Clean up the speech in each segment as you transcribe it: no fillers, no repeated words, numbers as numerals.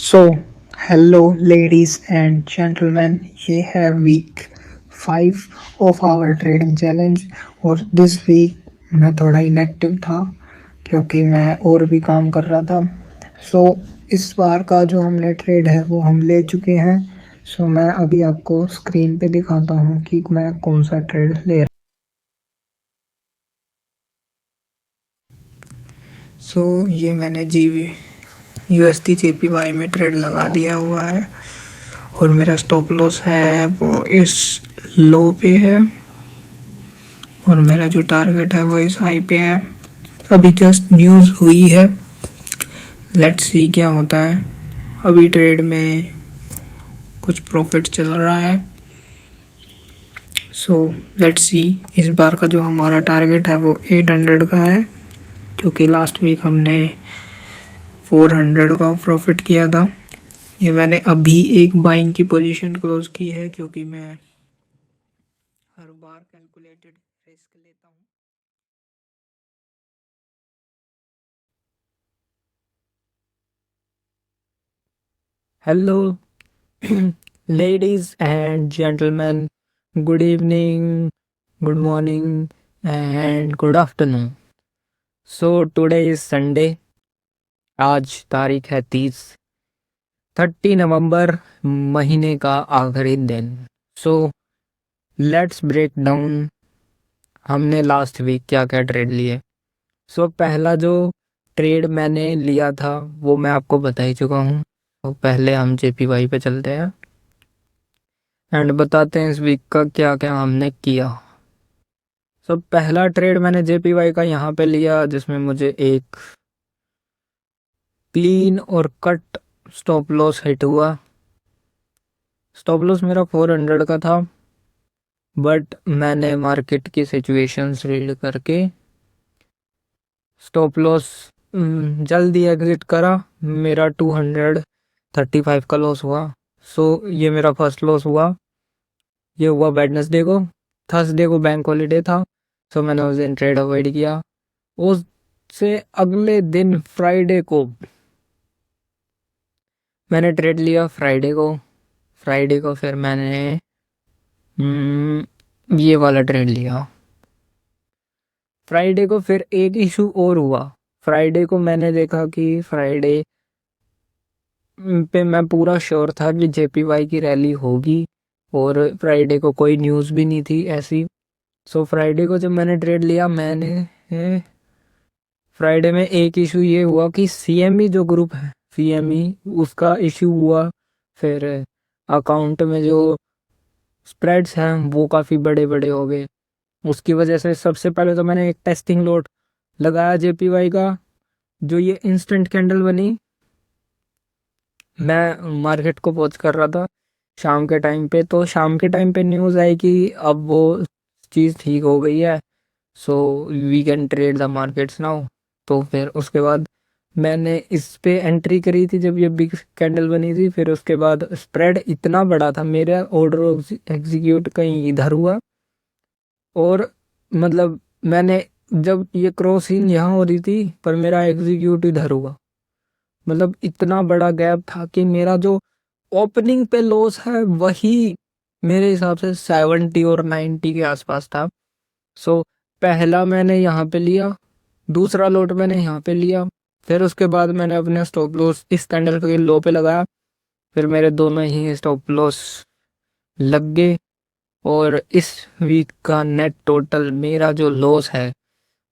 So hello ladies and gentleman, ये है week 5 of our trading challenge. और this week मैं थोड़ा इनएक्टिव था क्योंकि मैं और भी काम कर रहा था। सो इस बार का जो हमने ट्रेड है वो हम ले चुके हैं। सो मैं अभी आपको स्क्रीन पे दिखाता हूँ कि मैं कौन सा ट्रेड ले रहा हूँ। ये मैंने USD JPY में ट्रेड लगा दिया हुआ है और मेरा स्टॉप लॉस है वो इस लो पे है और मेरा जो टारगेट है वो इस हाई पे है। अभी जस्ट न्यूज़ हुई है, लेट्स सी क्या होता है। अभी ट्रेड में कुछ प्रॉफिट चल रहा है। Let's see. इस बार का जो हमारा टारगेट है वो 800 का है क्योंकि लास्ट वीक हमने 400 का प्रॉफिट किया था। ये मैंने अभी एक बाइंग की पोजीशन क्लोज की है क्योंकि मैं हर बार कैलकुलेटेड रिस्क लेता हूँ। Hello ladies and gentlemen, good evening, good morning, and good afternoon. Today is Sunday. आज तारीख है 30 नवंबर, महीने का आखिरी दिन। लेट्स ब्रेक डाउन हमने लास्ट वीक क्या क्या ट्रेड लिए। पहला जो ट्रेड मैंने लिया था वो मैं आपको बता ही चुका हूँ। तो पहले हम JPY पे चलते हैं एंड बताते हैं इस वीक का क्या क्या हमने किया। पहला ट्रेड मैंने JPY का यहाँ पे लिया जिसमें मुझे एक क्लीन और कट स्टॉप लॉस हिट हुआ। स्टॉप लॉस मेरा 400 का था, बट मैंने मार्केट की सिचुएशंस रीड करके स्टॉप लॉस जल्दी एग्जिट करा। मेरा 235 का लॉस हुआ। ये मेरा फर्स्ट लॉस हुआ। ये हुआ वेडनेसडे को। थर्सडे को बैंक हॉलीडे था, मैंने उस दिन ट्रेड अवॉइड किया। उससे अगले दिन फ्राइडे को मैंने ट्रेड लिया। फ्राइडे को फिर मैंने ये वाला ट्रेड लिया। फ्राइडे को फिर एक इशू और हुआ। फ्राइडे को मैंने देखा कि फ्राइडे पे मैं पूरा श्योर था कि JPY की रैली होगी और फ्राइडे को कोई न्यूज़ भी नहीं थी ऐसी। फ्राइडे को जब मैंने ट्रेड लिया, मैंने फ्राइडे में एक इशू ये हुआ कि CME जो ग्रुप है, CME उसका इशू हुआ। फिर अकाउंट में जो स्प्रेड्स हैं वो काफ़ी बड़े बड़े हो गए। उसकी वजह से सबसे पहले तो मैंने एक टेस्टिंग लॉट लगाया JPY का। जो ये इंस्टेंट कैंडल बनी, मैं मार्केट को वॉच कर रहा था शाम के टाइम पे। तो शाम के टाइम पे न्यूज़ आई कि अब वो चीज़ ठीक हो गई है, we can trade the markets now. तो फिर उसके बाद मैंने इस पे एंट्री करी थी जब ये बिग कैंडल बनी थी। फिर उसके बाद स्प्रेड इतना बड़ा था, मेरा ऑर्डर एग्जीक्यूट कहीं इधर हुआ और मतलब मैंने जब ये क्रॉसिंग यहाँ हो रही थी पर मेरा एग्जीक्यूट इधर हुआ। मतलब इतना बड़ा गैप था कि मेरा जो ओपनिंग पे लॉस है वही मेरे हिसाब से 70 और 90 के आसपास था। पहला मैंने यहाँ पे लिया, दूसरा लॉट मैंने यहाँ पे लिया। फिर उसके बाद मैंने अपने स्टॉप लॉस इस कैंडल के लो पे लगाया। फिर मेरे दोनों ही स्टॉप लॉस लग गए और इस वीक का नेट टोटल मेरा जो लॉस है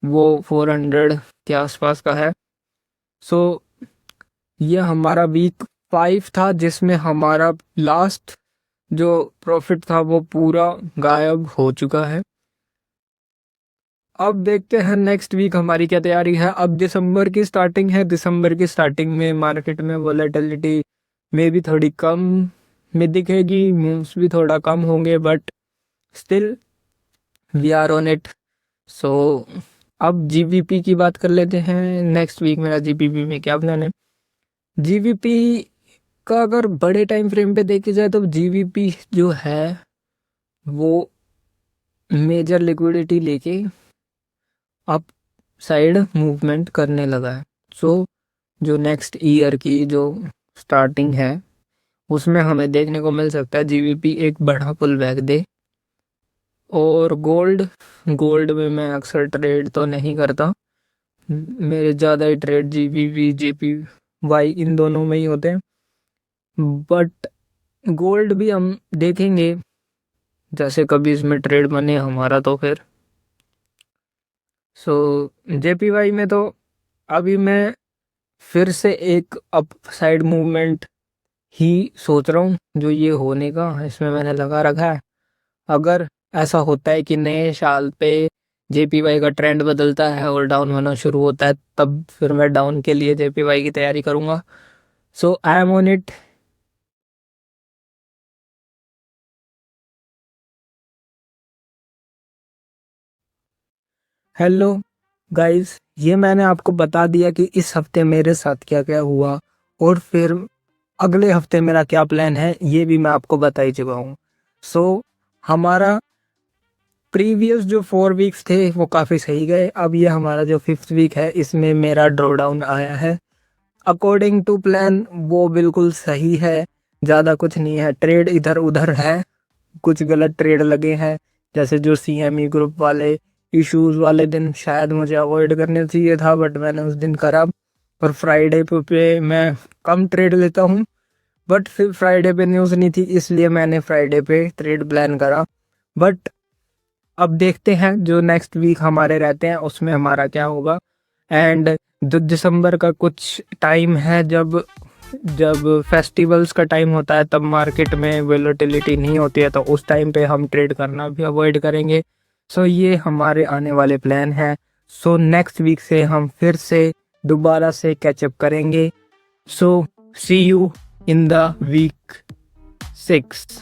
वो 400 के आसपास का है। ये हमारा वीक 5 था जिसमें हमारा लास्ट जो प्रॉफिट था वो पूरा गायब हो चुका है। अब देखते हैं नेक्स्ट वीक हमारी क्या तैयारी है। अब दिसंबर की स्टार्टिंग है। दिसंबर की स्टार्टिंग में मार्केट में वॉलेटिलिटी में भी थोड़ी कम में दिखेगी, मूव्स भी थोड़ा कम होंगे, but still we are on it. अब GBP की बात कर लेते हैं। नेक्स्ट वीक मेरा GBP में क्या प्लान है। GBP का अगर बड़े टाइम फ्रेम पे देखी जाए तो GBP जो है वो मेजर लिक्विडिटी लेके अप साइड मूवमेंट करने लगा है। जो नेक्स्ट ईयर की जो स्टार्टिंग है उसमें हमें देखने को मिल सकता है जीबीपी एक बड़ा पुल बैक दे। और गोल्ड गोल्ड में मैं अक्सर ट्रेड तो नहीं करता, मेरे ज़्यादा ही ट्रेड जीबीपी जेपीवाई इन दोनों में ही होते हैं। बट गोल्ड भी हम देखेंगे जैसे कभी इसमें ट्रेड बने हमारा तो फिर। सो जेपीवाई में तो अभी मैं फिर से एक अप साइड मूवमेंट ही सोच रहा हूँ, जो ये होने का इसमें मैंने लगा रखा है। अगर ऐसा होता है कि नए साल पे जेपीवाई का ट्रेंड बदलता है और डाउन होना शुरू होता है, तब फिर मैं डाउन के लिए जेपीवाई की तैयारी करूँगा। So I am on it. Hello guys, ये मैंने आपको बता दिया कि इस हफ्ते मेरे साथ क्या क्या हुआ, और फिर अगले हफ्ते मेरा क्या प्लान है ये भी मैं आपको बता ही चुका हूँ। सो हमारा प्रीवियस जो 4 वीक्स थे वो काफ़ी सही गए। अब ये हमारा जो 5th वीक है इसमें मेरा ड्रॉ डाउन आया है अकॉर्डिंग टू प्लान, वो बिल्कुल सही है। ज़्यादा कुछ नहीं है, ट्रेड इधर उधर है, कुछ गलत ट्रेड लगे हैं, जैसे जो सीएमई ग्रुप वाले इश्यूज वाले दिन शायद मुझे अवॉइड करने चाहिए था बट मैंने उस दिन करा। और फ्राइडे पे मैं कम ट्रेड लेता हूँ, बट फिर फ्राइडे पे न्यूज़ नहीं थी इसलिए मैंने फ्राइडे पे ट्रेड प्लान करा। बट अब देखते हैं जो नेक्स्ट वीक हमारे रहते हैं उसमें हमारा क्या होगा। एंड जो दिसंबर का कुछ टाइम है, जब जब फेस्टिवल्स का टाइम होता है तब मार्केट में वोलेटिलिटी नहीं होती है, तो उस टाइम पे हम ट्रेड करना भी अवॉइड करेंगे। सो ये हमारे आने वाले प्लान हैं। सो नेक्स्ट वीक से हम फिर से दोबारा से कैचअप करेंगे। सो सी यू इन द वीक 6।